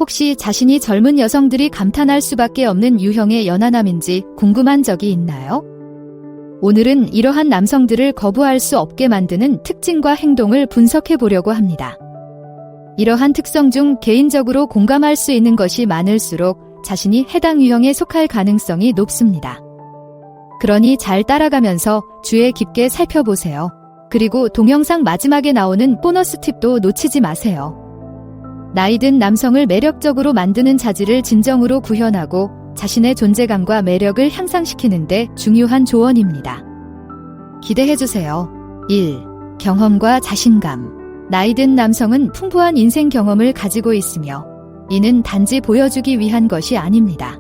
혹시 자신이 젊은 여성들이 감탄할 수밖에 없는 유형의 연하남인지 궁금한 적이 있나요? 오늘은 이러한 남성들을 거부할 수 없게 만드는 특징과 행동을 분석해 보려고 합니다. 이러한 특성 중 개인적으로 공감할 수 있는 것이 많을수록 자신이 해당 유형에 속할 가능성이 높습니다. 그러니 잘 따라가면서 주의 깊게 살펴보세요. 그리고 동영상 마지막에 나오는 보너스 팁도 놓치지 마세요. 나이든 남성을 매력적으로 만드는 자질을 진정으로 구현하고 자신의 존재감과 매력을 향상시키는 데 중요한 조언입니다. 기대해주세요. 1. 경험과 자신감. 나이든 남성은 풍부한 인생 경험을 가지고 있으며 이는 단지 보여주기 위한 것이 아닙니다.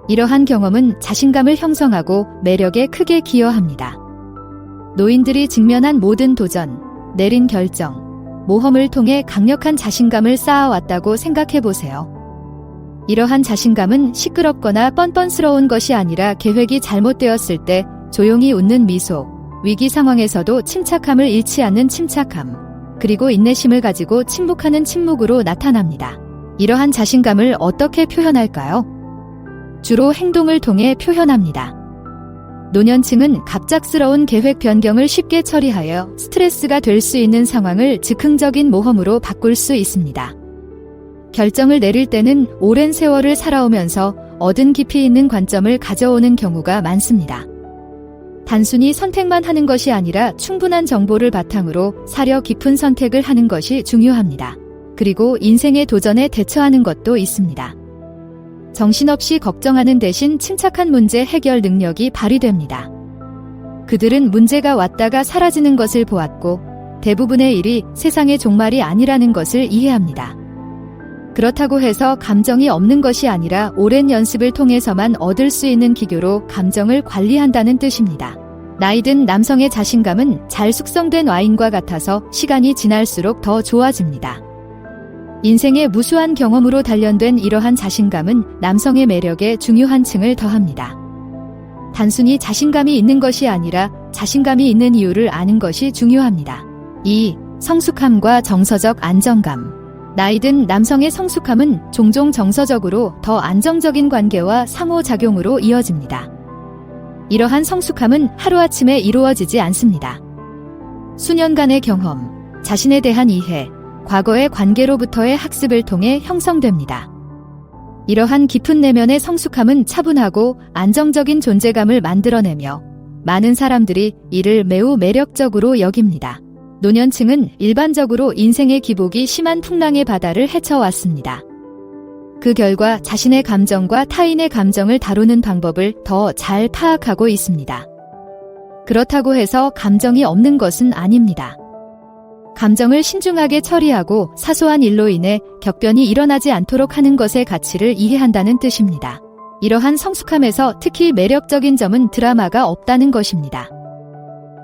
이러한 경험은 자신감을 형성하고 매력에 크게 기여합니다. 노인들이 직면한 모든 도전, 내린 결정, 모험을 통해 강력한 자신감을 쌓아왔다고 생각해보세요. 이러한 자신감은 시끄럽거나 뻔뻔스러운 것이 아니라 계획이 잘못되었을 때 조용히 웃는 미소, 위기 상황에서도 침착함을 잃지 않는 침착함, 그리고 인내심을 가지고 침묵하는 침묵으로 나타납니다. 이러한 자신감을 어떻게 표현할까요? 주로 행동을 통해 표현합니다. 노년층은 갑작스러운 계획 변경을 쉽게 처리하여 스트레스가 될 수 있는 상황을 즉흥적인 모험으로 바꿀 수 있습니다. 결정을 내릴 때는 오랜 세월을 살아오면서 얻은 깊이 있는 관점을 가져오는 경우가 많습니다. 단순히 선택만 하는 것이 아니라 충분한 정보를 바탕으로 사려 깊은 선택을 하는 것이 중요합니다. 그리고 인생의 도전에 대처하는 것도 있습니다. 정신없이 걱정하는 대신 침착한 문제 해결 능력이 발휘됩니다. 그들은 문제가 왔다가 사라지는 것을 보았고 대부분의 일이 세상의 종말이 아니라는 것을 이해합니다. 그렇다고 해서 감정이 없는 것이 아니라 오랜 연습을 통해서만 얻을 수 있는 기교로 감정을 관리한다는 뜻입니다. 나이든 남성의 자신감은 잘 숙성된 와인과 같아서 시간이 지날수록 더 좋아집니다. 인생의 무수한 경험으로 단련된 이러한 자신감은 남성의 매력에 중요한 층을 더합니다. 단순히 자신감이 있는 것이 아니라 자신감이 있는 이유를 아는 것이 중요합니다. 2. 성숙함과 정서적 안정감. 나이든 남성의 성숙함은 종종 정서적으로 더 안정적인 관계와 상호작용으로 이어집니다. 이러한 성숙함은 하루아침에 이루어지지 않습니다. 수년간의 경험, 자신에 대한 이해, 과거의 관계로부터의 학습을 통해 형성됩니다. 이러한 깊은 내면의 성숙함은 차분하고 안정적인 존재감을 만들어내며 많은 사람들이 이를 매우 매력적으로 여깁니다. 노년층은 일반적으로 인생의 기복이 심한 풍랑의 바다를 헤쳐왔습니다. 그 결과 자신의 감정과 타인의 감정을 다루는 방법을 더 잘 파악하고 있습니다. 그렇다고 해서 감정이 없는 것은 아닙니다. 감정을 신중하게 처리하고 사소한 일로 인해 격변이 일어나지 않도록 하는 것의 가치를 이해한다는 뜻입니다. 이러한 성숙함에서 특히 매력적인 점은 드라마가 없다는 것입니다.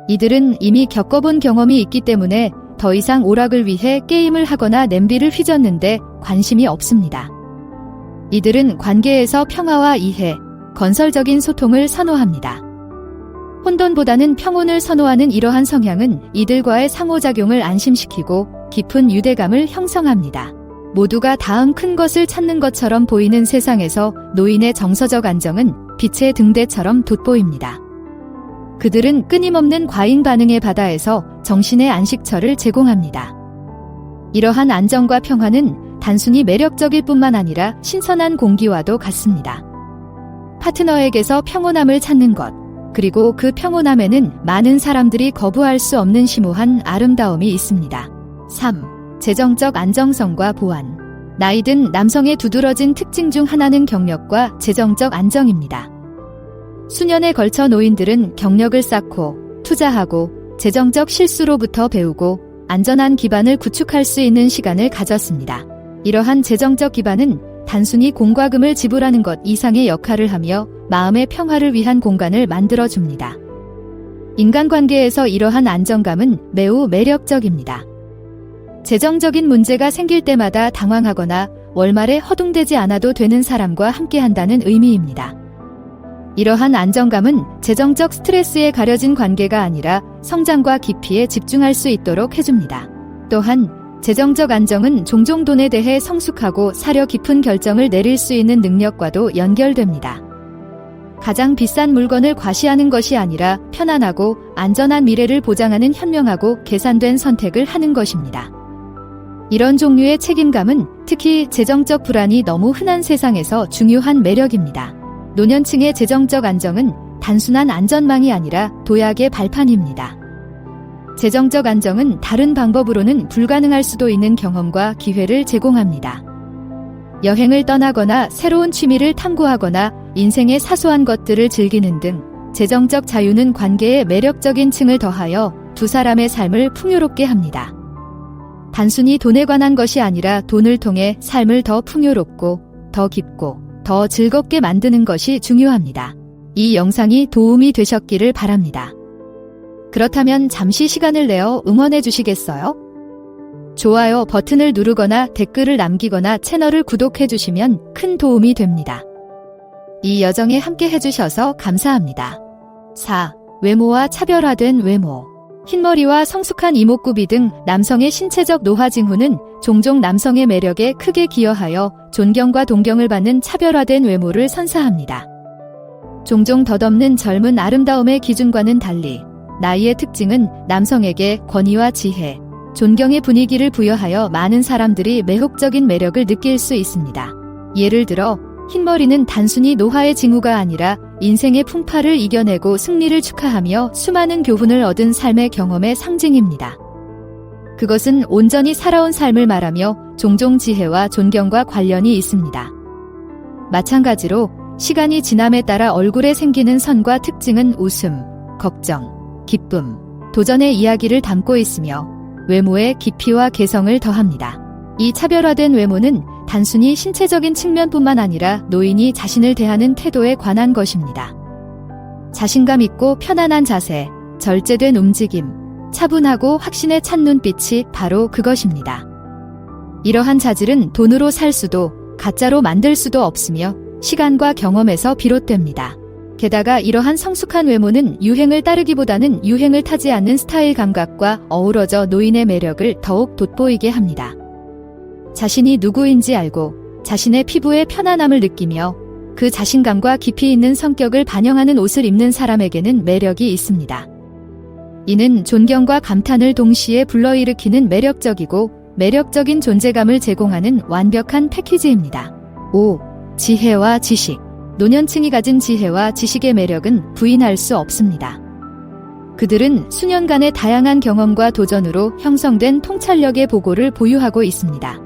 이들은 이미 겪어본 경험이 있기 때문에 더 이상 오락을 위해 게임을 하거나 냄비를 휘젓는데 관심이 없습니다. 이들은 관계에서 평화와 이해, 건설적인 소통을 선호합니다. 혼돈보다는 평온을 선호하는 이러한 성향은 이들과의 상호작용을 안심시키고 깊은 유대감을 형성합니다. 모두가 다음 큰 것을 찾는 것처럼 보이는 세상에서 노인의 정서적 안정은 빛의 등대처럼 돋보입니다. 그들은 끊임없는 과잉 반응의 바다에서 정신의 안식처를 제공합니다. 이러한 안정과 평화는 단순히 매력적일 뿐만 아니라 신선한 공기와도 같습니다. 파트너에게서 평온함을 찾는 것, 그리고 그 평온함에는 많은 사람들이 거부할 수 없는 심오한 아름다움이 있습니다. 3. 재정적 안정성과 보완. 나이든 남성의 두드러진 특징 중 하나는 경력과 재정적 안정입니다. 수년에 걸쳐 노인들은 경력을 쌓고 투자하고 재정적 실수로부터 배우고 안전한 기반을 구축할 수 있는 시간을 가졌습니다. 이러한 재정적 기반은 단순히 공과금을 지불하는 것 이상의 역할을 하며 마음의 평화를 위한 공간을 만들어줍니다. 인간관계에서 이러한 안정감은 매우 매력적입니다. 재정적인 문제가 생길 때마다 당황하거나 월말에 허둥대지 않아도 되는 사람과 함께한다는 의미입니다. 이러한 안정감은 재정적 스트레스에 가려진 관계가 아니라 성장과 깊이에 집중할 수 있도록 해줍니다. 또한 재정적 안정은 종종 돈에 대해 성숙하고 사려 깊은 결정을 내릴 수 있는 능력과도 연결됩니다. 가장 비싼 물건을 과시하는 것이 아니라 편안하고 안전한 미래를 보장하는 현명하고 계산된 선택을 하는 것입니다. 이런 종류의 책임감은 특히 재정적 불안이 너무 흔한 세상에서 중요한 매력입니다. 노년층의 재정적 안정은 단순한 안전망이 아니라 도약의 발판입니다. 재정적 안정은 다른 방법으로는 불가능할 수도 있는 경험과 기회를 제공합니다. 여행을 떠나거나 새로운 취미를 탐구하거나 인생의 사소한 것들을 즐기는 등 재정적 자유는 관계에 매력적인 층을 더하여 두 사람의 삶을 풍요롭게 합니다. 단순히 돈에 관한 것이 아니라 돈을 통해 삶을 더 풍요롭고 더 깊고 더 즐겁게 만드는 것이 중요합니다. 이 영상이 도움이 되셨기를 바랍니다. 그렇다면 잠시 시간을 내어 응원해 주시겠어요? 좋아요 버튼을 누르거나 댓글을 남기거나 채널을 구독해 주시면 큰 도움이 됩니다. 이 여정에 함께 해주셔서 감사합니다. 4. 외모와 차별화된 외모. 흰머리와 성숙한 이목구비 등 남성의 신체적 노화 징후는 종종 남성의 매력에 크게 기여하여 존경과 동경을 받는 차별화된 외모를 선사합니다. 종종 덧없는 젊은 아름다움의 기준과는 달리 나이의 특징은 남성에게 권위와 지혜, 존경의 분위기를 부여하여 많은 사람들이 매혹적인 매력을 느낄 수 있습니다. 예를 들어 흰머리는 단순히 노화의 징후가 아니라 인생의 풍파를 이겨내고 승리를 축하하며 수많은 교훈을 얻은 삶의 경험의 상징입니다. 그것은 온전히 살아온 삶을 말하며 종종 지혜와 존경과 관련이 있습니다. 마찬가지로 시간이 지남에 따라 얼굴에 생기는 선과 특징은 웃음, 걱정, 기쁨, 도전의 이야기를 담고 있으며 외모에 깊이와 개성을 더합니다. 이 차별화된 외모는 단순히 신체적인 측면뿐만 아니라 노인이 자신을 대하는 태도에 관한 것입니다. 자신감 있고 편안한 자세, 절제된 움직임, 차분하고 확신에 찬 눈빛이 바로 그것입니다. 이러한 자질은 돈으로 살 수도 가짜로 만들 수도 없으며 시간과 경험에서 비롯됩니다. 게다가 이러한 성숙한 외모는 유행을 따르기보다는 유행을 타지 않는 스타일 감각과 어우러져 노인의 매력을 더욱 돋보이게 합니다. 자신이 누구인지 알고 자신의 피부에 편안함을 느끼며 그 자신감과 깊이 있는 성격을 반영하는 옷을 입는 사람에게는 매력이 있습니다. 이는 존경과 감탄을 동시에 불러일으키는 매력적이고 매력적인 존재감을 제공하는 완벽한 패키지입니다. 5. 지혜와 지식. 노년층이 가진 지혜와 지식의 매력은 부인할 수 없습니다. 그들은 수년간의 다양한 경험과 도전으로 형성된 통찰력의 보고를 보유하고 있습니다.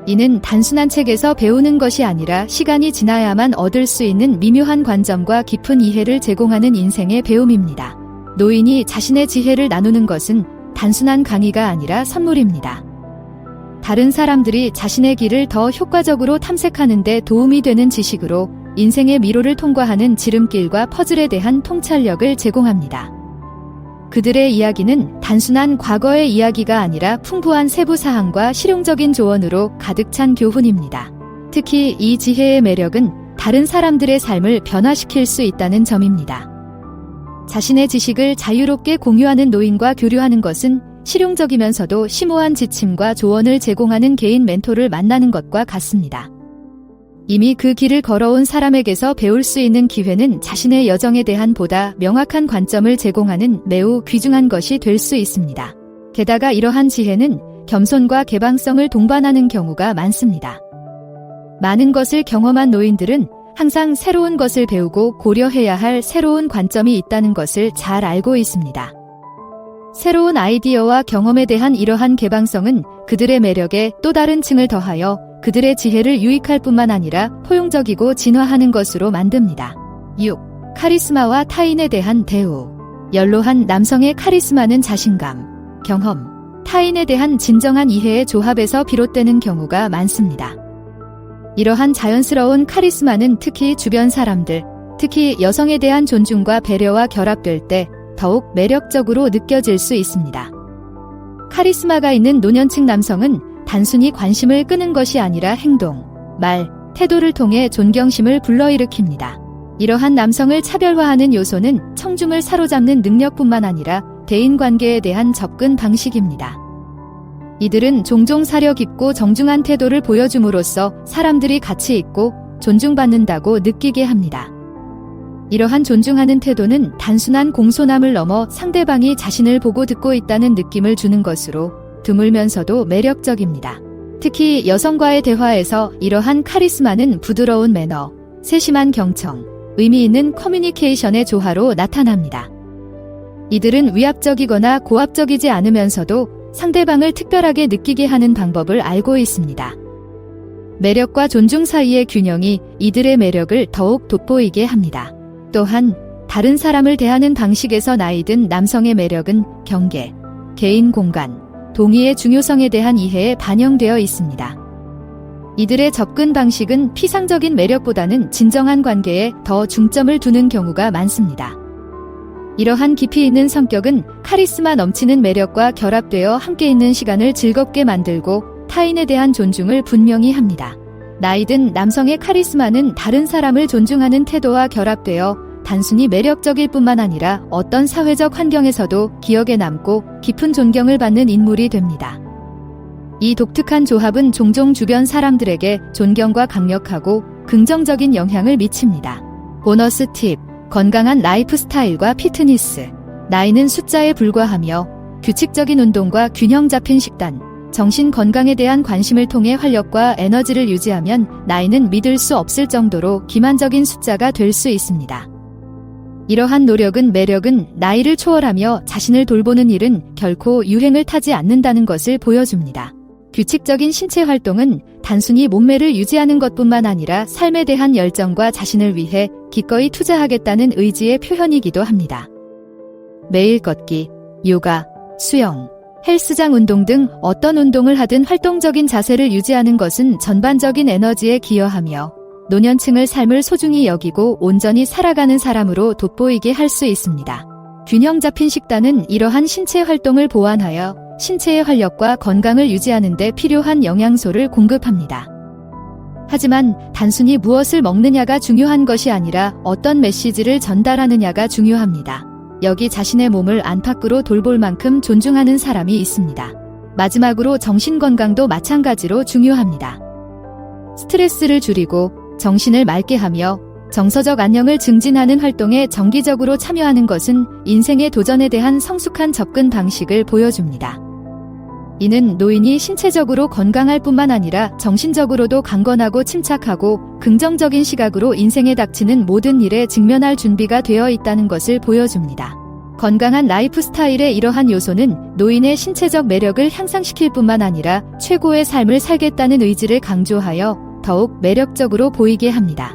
이는 단순한 책에서 배우는 것이 아니라 시간이 지나야만 얻을 수 있는 미묘한 관점과 깊은 이해를 제공하는 인생의 배움입니다. 노인이 자신의 지혜를 나누는 것은 단순한 강의가 아니라 선물입니다. 다른 사람들이 자신의 길을 더 효과적으로 탐색하는 데 도움이 되는 지식으로 인생의 미로를 통과하는 지름길과 퍼즐에 대한 통찰력을 제공합니다. 그들의 이야기는 단순한 과거의 이야기가 아니라 풍부한 세부사항과 실용적인 조언으로 가득 찬 교훈입니다. 특히 이 지혜의 매력은 다른 사람들의 삶을 변화시킬 수 있다는 점입니다. 자신의 지식을 자유롭게 공유하는 노인과 교류하는 것은 실용적이면서도 심오한 지침과 조언을 제공하는 개인 멘토를 만나는 것과 같습니다. 이미 그 길을 걸어온 사람에게서 배울 수 있는 기회는 자신의 여정에 대한 보다 명확한 관점을 제공하는 매우 귀중한 것이 될 수 있습니다. 게다가 이러한 지혜는 겸손과 개방성을 동반하는 경우가 많습니다. 많은 것을 경험한 노인들은 항상 새로운 것을 배우고 고려해야 할 새로운 관점이 있다는 것을 잘 알고 있습니다. 새로운 아이디어와 경험에 대한 이러한 개방성은 그들의 매력에 또 다른 층을 더하여 그들의 지혜를 유익할 뿐만 아니라 포용적이고 진화하는 것으로 만듭니다. 6. 카리스마와 타인에 대한 대우. 연로한 남성의 카리스마는 자신감, 경험, 타인에 대한 진정한 이해의 조합에서 비롯되는 경우가 많습니다. 이러한 자연스러운 카리스마는 특히 주변 사람들, 특히 여성에 대한 존중과 배려와 결합될 때 더욱 매력적으로 느껴질 수 있습니다. 카리스마가 있는 노년층 남성은 단순히 관심을 끄는 것이 아니라 행동, 말, 태도를 통해 존경심을 불러일으킵니다. 이러한 남성을 차별화하는 요소는 청중을 사로잡는 능력뿐만 아니라 대인관계에 대한 접근 방식입니다. 이들은 종종 사려 깊고 정중한 태도를 보여줌으로써 사람들이 가치 있고 존중받는다고 느끼게 합니다. 이러한 존중하는 태도는 단순한 공손함을 넘어 상대방이 자신을 보고 듣고 있다는 느낌을 주는 것으로 드물면서도 매력적입니다. 특히 여성과의 대화에서 이러한 카리스마는 부드러운 매너, 세심한 경청, 의미 있는 커뮤니케이션의 조화로 나타납니다. 이들은 위압적이거나 고압적이지 않으면서도 상대방을 특별하게 느끼게 하는 방법을 알고 있습니다. 매력과 존중 사이의 균형이 이들의 매력을 더욱 돋보이게 합니다. 또한 다른 사람을 대하는 방식에서 나이든 남성의 매력은 경계, 개인 공간, 동의의 중요성에 대한 이해에 반영되어 있습니다. 이들의 접근 방식은 피상적인 매력보다는 진정한 관계에 더 중점을 두는 경우가 많습니다. 이러한 깊이 있는 성격은 카리스마 넘치는 매력과 결합되어 함께 있는 시간을 즐겁게 만들고 타인에 대한 존중을 분명히 합니다. 나이든 남성의 카리스마는 다른 사람을 존중하는 태도와 결합되어 단순히 매력적일 뿐만 아니라 어떤 사회적 환경에서도 기억에 남고 깊은 존경을 받는 인물이 됩니다. 이 독특한 조합은 종종 주변 사람들에게 존경과 강력하고 긍정적인 영향을 미칩니다. 보너스 팁: 건강한 라이프 스타일과 피트니스. 나이는 숫자에 불과하며 규칙적인 운동과 균형 잡힌 식단, 정신 건강에 대한 관심을 통해 활력과 에너지를 유지하면 나이는 믿을 수 없을 정도로 기만적인 숫자가 될 수 있습니다. 이러한 매력은 나이를 초월하며 자신을 돌보는 일은 결코 유행을 타지 않는다는 것을 보여줍니다. 규칙적인 신체 활동은 단순히 몸매를 유지하는 것뿐만 아니라 삶에 대한 열정과 자신을 위해 기꺼이 투자하겠다는 의지의 표현이기도 합니다. 매일 걷기, 요가, 수영, 헬스장 운동 등 어떤 운동을 하든 활동적인 자세를 유지하는 것은 전반적인 에너지에 기여하며 노년층을 삶을 소중히 여기고 온전히 살아가는 사람으로 돋보이게 할 수 있습니다. 균형 잡힌 식단은 이러한 신체 활동을 보완하여 신체의 활력과 건강을 유지하는 데 필요한 영양소를 공급합니다. 하지만 단순히 무엇을 먹느냐가 중요한 것이 아니라 어떤 메시지를 전달하느냐가 중요합니다. 여기 자신의 몸을 안팎으로 돌볼 만큼 존중하는 사람이 있습니다. 마지막으로 정신 건강도 마찬가지로 중요합니다. 스트레스를 줄이고 정신을 맑게 하며 정서적 안녕을 증진하는 활동에 정기적으로 참여하는 것은 인생의 도전에 대한 성숙한 접근 방식을 보여줍니다. 이는 노인이 신체적으로 건강할 뿐만 아니라 정신적으로도 강건하고 침착하고 긍정적인 시각으로 인생에 닥치는 모든 일에 직면할 준비가 되어 있다는 것을 보여줍니다. 건강한 라이프 스타일의 이러한 요소는 노인의 신체적 매력을 향상시킬 뿐만 아니라 최고의 삶을 살겠다는 의지를 강조하여 더욱 매력적으로 보이게 합니다.